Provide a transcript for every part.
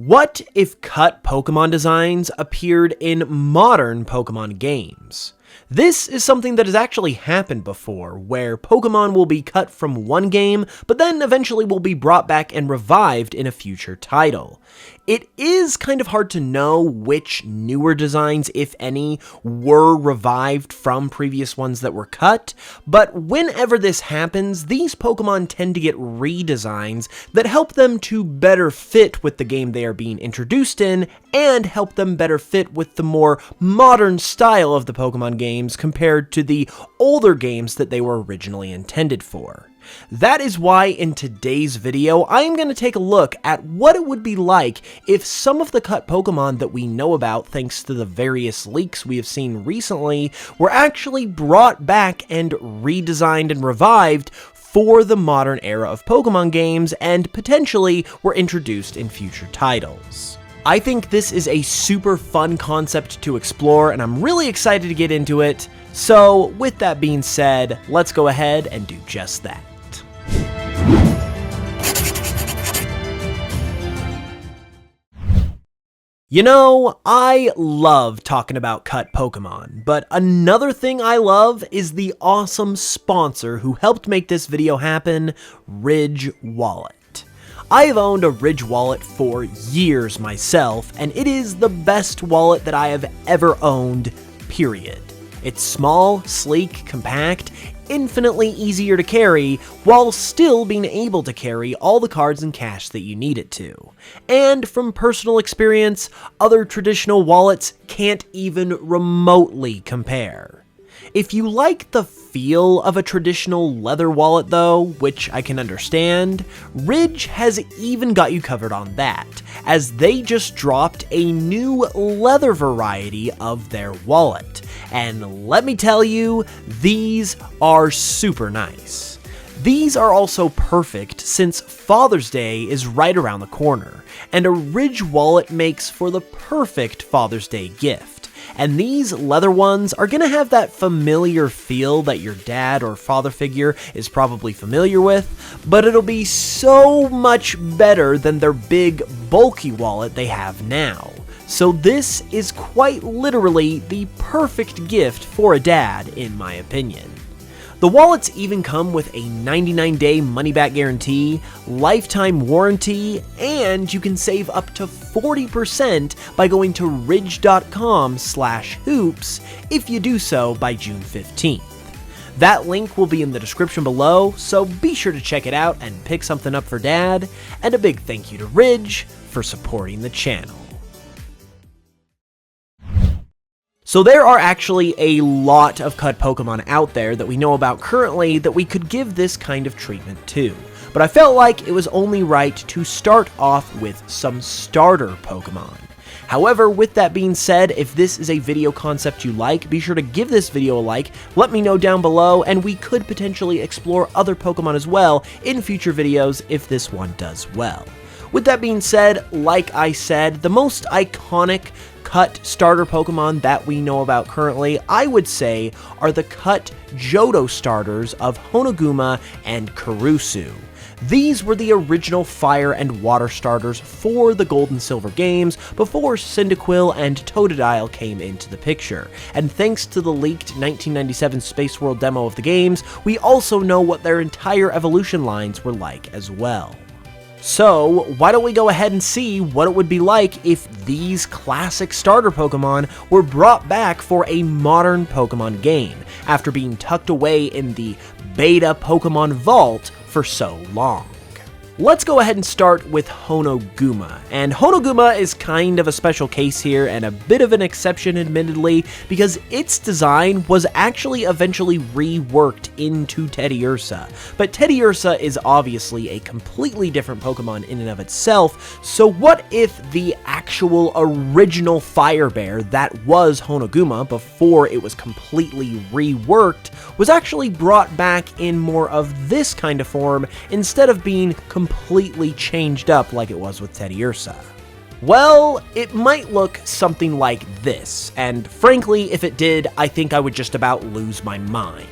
What if cut Pokemon designs appeared in modern Pokemon games? This is something that has actually happened before, where Pokemon will be cut from one game, but then eventually will be brought back and revived in a future title. It is kind of hard to know which newer designs, if any, were revived from previous ones that were cut, but whenever this happens, these Pokemon tend to get redesigns that help them to better fit with the game they are being introduced in, and help them better fit with the more modern style of the Pokemon games compared to the older games that they were originally intended for. That is why in today's video, I am going to take a look at what it would be like if some of the cut Pokemon that we know about thanks to the various leaks we have seen recently were actually brought back and redesigned and revived for the modern era of Pokemon games and potentially were introduced in future titles. I think this is a super fun concept to explore and I'm really excited to get into it. So with that being said, let's go ahead and do just that. You know, I love talking about cut Pokemon, but another thing I love is the awesome sponsor who helped make this video happen, Ridge Wallet. I have owned a Ridge wallet for years myself, and it is the best wallet that I have ever owned, period. It's small, sleek, compact, infinitely easier to carry, while still being able to carry all the cards and cash that you need it to. And from personal experience, other traditional wallets can't even remotely compare. If you like the feel of a traditional leather wallet though, which I can understand, Ridge has even got you covered on that, as they just dropped a new leather variety of their wallet. And let me tell you, these are super nice. These are also perfect since Father's Day is right around the corner, and a Ridge wallet makes for the perfect Father's Day gift. And these leather ones are gonna have that familiar feel that your dad or father figure is probably familiar with, but it'll be so much better than their big, bulky wallet they have now. So this is quite literally the perfect gift for a dad, in my opinion. The wallets even come with a 99-day money-back guarantee, lifetime warranty, and you can save up to 40% by going to ridge.com/hoops if you do so by June 15th. That link will be in the description below, so be sure to check it out and pick something up for Dad, and a big thank you to Ridge for supporting the channel. So there are actually a lot of cut Pokemon out there that we know about currently that we could give this kind of treatment to, but I felt like it was only right to start off with some starter Pokemon. However, with that being said, if this is a video concept you like, be sure to give this video a like, let me know down below, and we could potentially explore other Pokemon as well in future videos if this one does well. With that being said, like I said, the most iconic cut starter Pokemon that we know about currently, I would say, are the cut Johto starters of Honoguma and Karusu. These were the original fire and water starters for the Gold and Silver games before Cyndaquil and Totodile came into the picture. And thanks to the leaked 1997 Space World demo of the games, we also know what their entire evolution lines were like as well. So, why don't we go ahead and see what it would be like if these classic starter Pokemon were brought back for a modern Pokemon game, after being tucked away in the beta Pokemon vault for so long. Let's go ahead and start with Honoguma, and Honoguma is kind of a special case here and a bit of an exception admittedly, because its design was actually eventually reworked into Teddiursa, but Teddiursa is obviously a completely different Pokemon in and of itself, so what if the actual original Fire Bear that was Honoguma before it was completely reworked was actually brought back in more of this kind of form instead of being completely changed up like it was with Teddiursa? Well, it might look something like this, and frankly, if it did, I think I would just about lose my mind.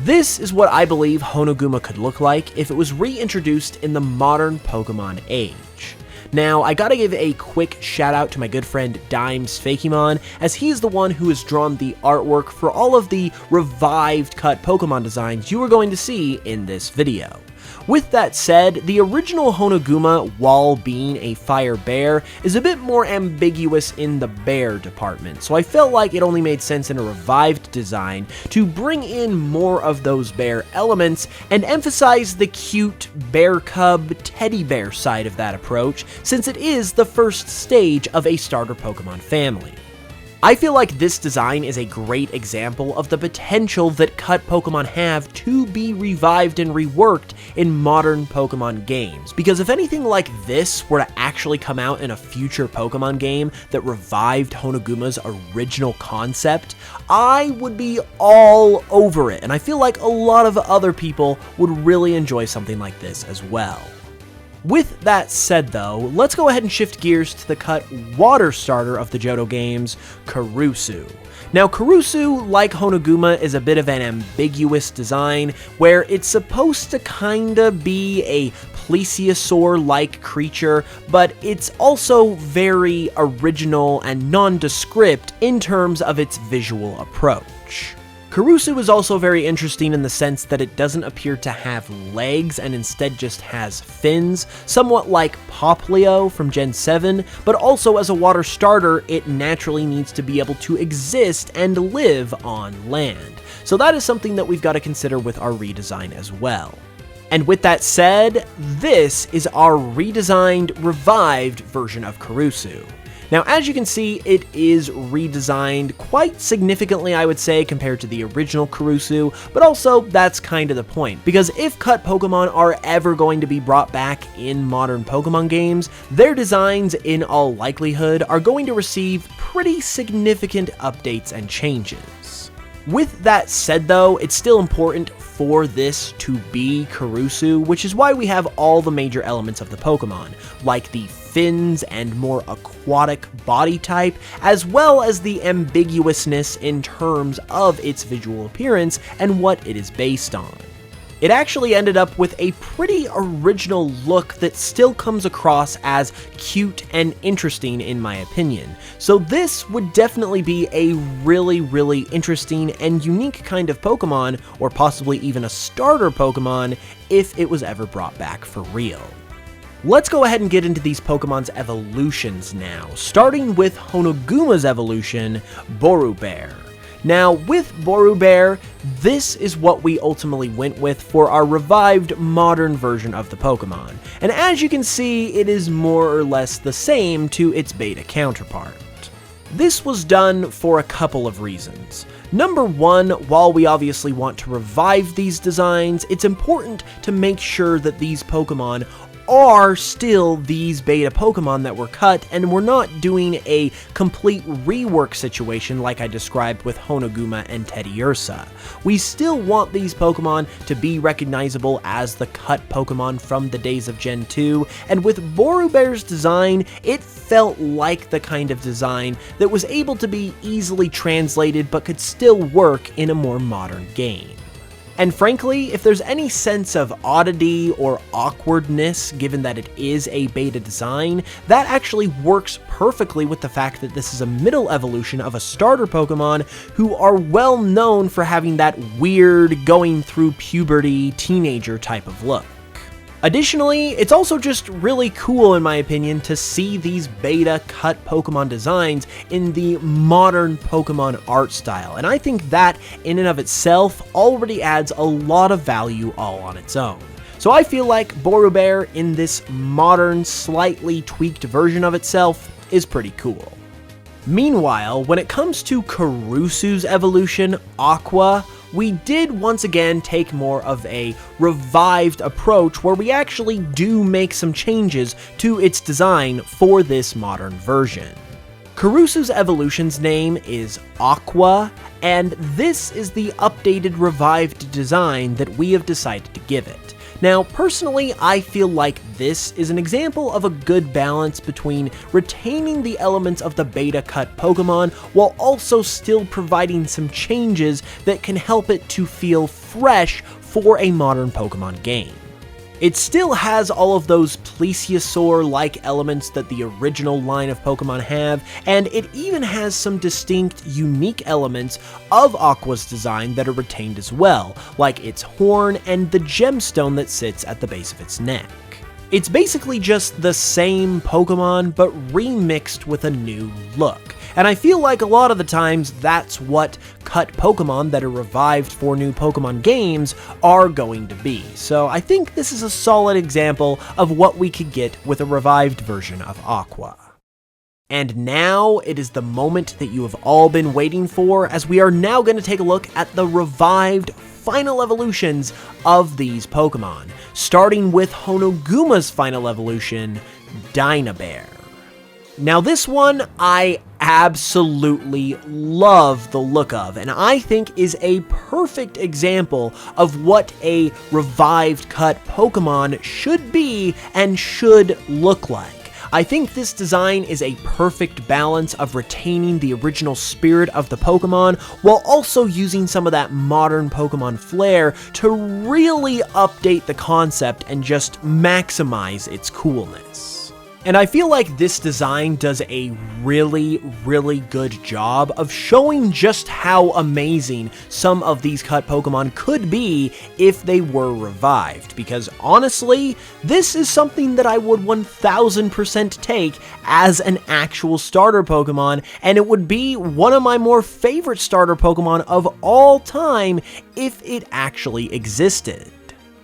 This is what I believe Honoguma could look like if it was reintroduced in the modern Pokemon age. Now, I gotta give a quick shout out to my good friend Deims Fakemon, as he is the one who has drawn the artwork for all of the revived cut Pokemon designs you are going to see in this video. With that said, the original Honoguma, while being a fire bear, is a bit more ambiguous in the bear department, so I felt like it only made sense in a revived design to bring in more of those bear elements and emphasize the cute bear cub teddy bear side of that approach, since it is the first stage of a starter Pokemon family. I feel like this design is a great example of the potential that cut Pokemon have to be revived and reworked in modern Pokemon games, because if anything like this were to actually come out in a future Pokemon game that revived Honoguma's original concept, I would be all over it, and I feel like a lot of other people would really enjoy something like this as well. With that said though, let's go ahead and shift gears to the cut water starter of the Johto games, Karusu. Now Karusu, like Honoguma, is a bit of an ambiguous design where it's supposed to kinda be a plesiosaur-like creature, but it's also very original and nondescript in terms of its visual approach. Karusu is also very interesting in the sense that it doesn't appear to have legs and instead just has fins, somewhat like Poplio from Gen 7, but also as a water starter, it naturally needs to be able to exist and live on land. So that is something that we've got to consider with our redesign as well. And with that said, this is our redesigned, revived version of Karusu. Now, as you can see, it is redesigned quite significantly, I would say, compared to the original Karusu, but also that's kind of the point, because if cut Pokemon are ever going to be brought back in modern Pokemon games, their designs, in all likelihood, are going to receive pretty significant updates and changes. With that said though, it's still important for this to be Karusu, which is why we have all the major elements of the Pokemon, like the fins and more aquatic body type, as well as the ambiguousness in terms of its visual appearance and what it is based on. It actually ended up with a pretty original look that still comes across as cute and interesting in my opinion. So this would definitely be a really interesting and unique kind of Pokemon, or possibly even a starter Pokemon, if it was ever brought back for real. Let's go ahead and get into these Pokemon's evolutions now, starting with Honoguma's evolution, Borubear. Now, with Borubear, this is what we ultimately went with for our revived modern version of the Pokemon, and as you can see, it is more or less the same to its beta counterpart. This was done for a couple of reasons. Number one, while we obviously want to revive these designs, it's important to make sure that these Pokemon are still these beta Pokemon that were cut, and we're not doing a complete rework situation like I described with Honoguma and Teddiursa. We still want these Pokemon to be recognizable as the cut Pokemon from the days of Gen 2, and with Borubear's design, it felt like the kind of design that was able to be easily translated but could still work in a more modern game. And frankly, if there's any sense of oddity or awkwardness, given that it is a beta design, that actually works perfectly with the fact that this is a middle evolution of a starter Pokemon who are well known for having that weird, going through puberty, teenager type of look. Additionally, it's also just really cool in my opinion to see these beta cut Pokemon designs in the modern Pokemon art style, and I think that in and of itself already adds a lot of value all on its own. So I feel like Borubear in this modern, slightly tweaked version of itself is pretty cool. Meanwhile, when it comes to Karusu's evolution, Aqua, we did once again take more of a revived approach where we actually do make some changes to its design for this modern version. Karusu's evolution's name is Aqua, and this is the updated revived design that we have decided to give it. Now, personally, I feel like this is an example of a good balance between retaining the elements of the beta cut Pokemon while also still providing some changes that can help it to feel fresh for a modern Pokemon game. It still has all of those plesiosaur-like elements that the original line of Pokemon have, and it even has some distinct, unique elements of Aqua's design that are retained as well, like its horn and the gemstone that sits at the base of its neck. It's basically just the same Pokemon, but remixed with a new look. And I feel like a lot of the times that's what cut Pokemon that are revived for new Pokemon games are going to be. So I think this is a solid example of what we could get with a revived version of Aqua. And now it is the moment that you have all been waiting for, as we are now going to take a look at the revived final evolutions of these Pokemon, starting with Honoguma's final evolution, Dynabear. Now this one I absolutely love the look of, and I think is a perfect example of what a revived cut Pokemon should be and should look like. I think this design is a perfect balance of retaining the original spirit of the Pokemon while also using some of that modern Pokemon flair to really update the concept and just maximize its coolness. And I feel like this design does a really good job of showing just how amazing some of these cut Pokemon could be if they were revived, because honestly, this is something that I would 1000% take as an actual starter Pokemon, and it would be one of my more favorite starter Pokemon of all time if it actually existed.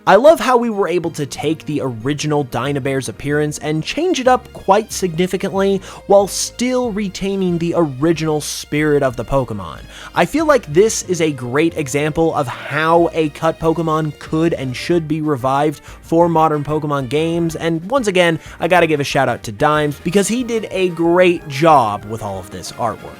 I love how we were able to take the original Dynabear's appearance and change it up quite significantly while still retaining the original spirit of the Pokemon. I feel like this is a great example of how a cut Pokemon could and should be revived for modern Pokemon games, and once again, I gotta give a shout out to Deims because he did a great job with all of this artwork.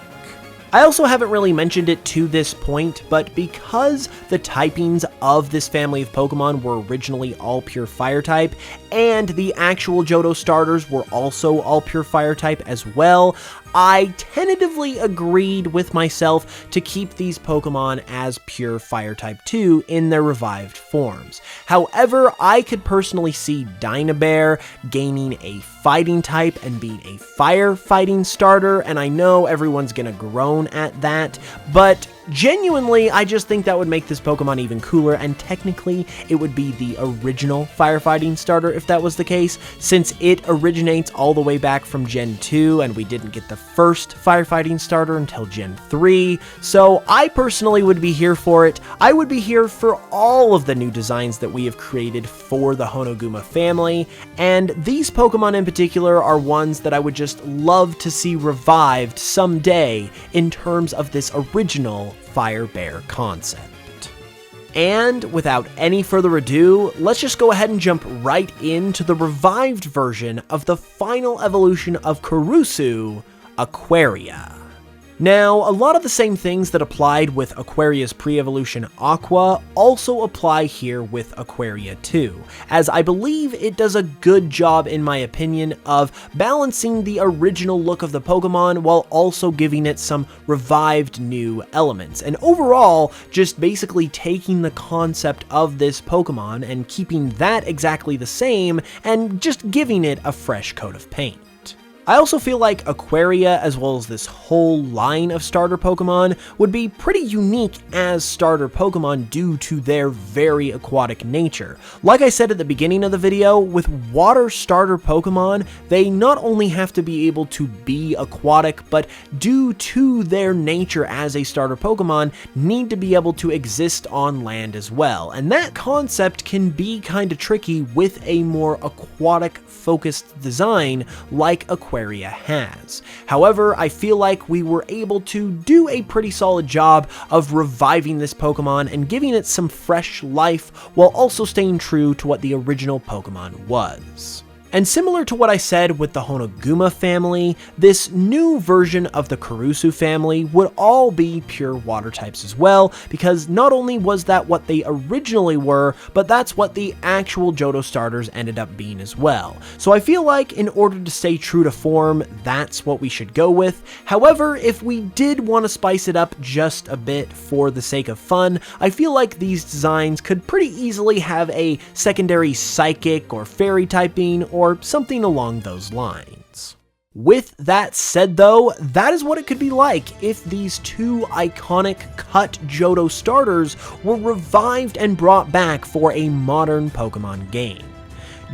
I also haven't really mentioned it to this point, but because the typings of this family of Pokemon were originally all pure fire type, and the actual Johto starters were also all pure fire type as well, I tentatively agreed with myself to keep these Pokemon as pure fire type too in their revived forms. However, I could personally see Dynabear gaining a fighting type and being a fire fighting starter, and I know everyone's gonna groan at that, but genuinely, I just think that would make this Pokemon even cooler, and technically, it would be the original firefighting starter if that was the case, since it originates all the way back from Gen 2, and we didn't get the first firefighting starter until Gen 3, so I personally would be here for it. I would be here for all of the new designs that we have created for the Honoguma family, and these Pokemon in particular are ones that I would just love to see revived someday in terms of this original Fire Bear concept. And without any further ado, let's just go ahead and jump right into the revived version of the final evolution of Karusu, Aquaria. Now, a lot of the same things that applied with Aquaria's pre-evolution Aqua also apply here with Aquaria 2, as I believe it does a good job, in my opinion, of balancing the original look of the Pokemon while also giving it some revived new elements, and overall, just basically taking the concept of this Pokemon and keeping that exactly the same, and just giving it a fresh coat of paint. I also feel like Aquaria, as well as this whole line of starter Pokemon, would be pretty unique as starter Pokemon due to their very aquatic nature. Like I said at the beginning of the video, with water starter Pokemon, they not only have to be able to be aquatic, but due to their nature as a starter Pokemon, need to be able to exist on land as well. And that concept can be kinda tricky with a more aquatic focused design like Aquaria has. However, I feel like we were able to do a pretty solid job of reviving this Pokemon and giving it some fresh life while also staying true to what the original Pokemon was. And similar to what I said with the Honoguma family, this new version of the Karusu family would all be pure water types as well, because not only was that what they originally were, but that's what the actual Johto starters ended up being as well. So I feel like in order to stay true to form, that's what we should go with. However, if we did want to spice it up just a bit for the sake of fun, I feel like these designs could pretty easily have a secondary psychic or fairy typing or something along those lines. With that said though, that is what it could be like if these two iconic cut Johto starters were revived and brought back for a modern Pokemon game.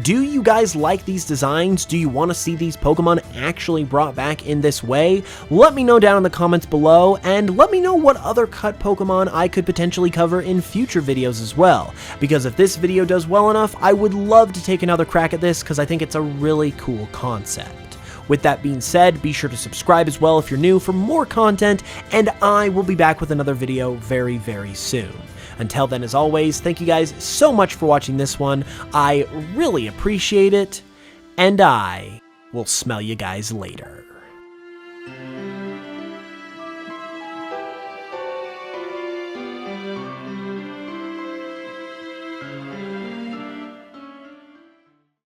Do you guys like these designs? Do you want to see these Pokemon actually brought back in this way? Let me know down in the comments below, and let me know what other cut Pokemon I could potentially cover in future videos as well, because if this video does well enough, I would love to take another crack at this because I think it's a really cool concept. With that being said, be sure to subscribe as well if you're new for more content, and I will be back with another video very, very soon. Until then, as always, thank you guys so much for watching this one. I really appreciate it, and I will smell you guys later.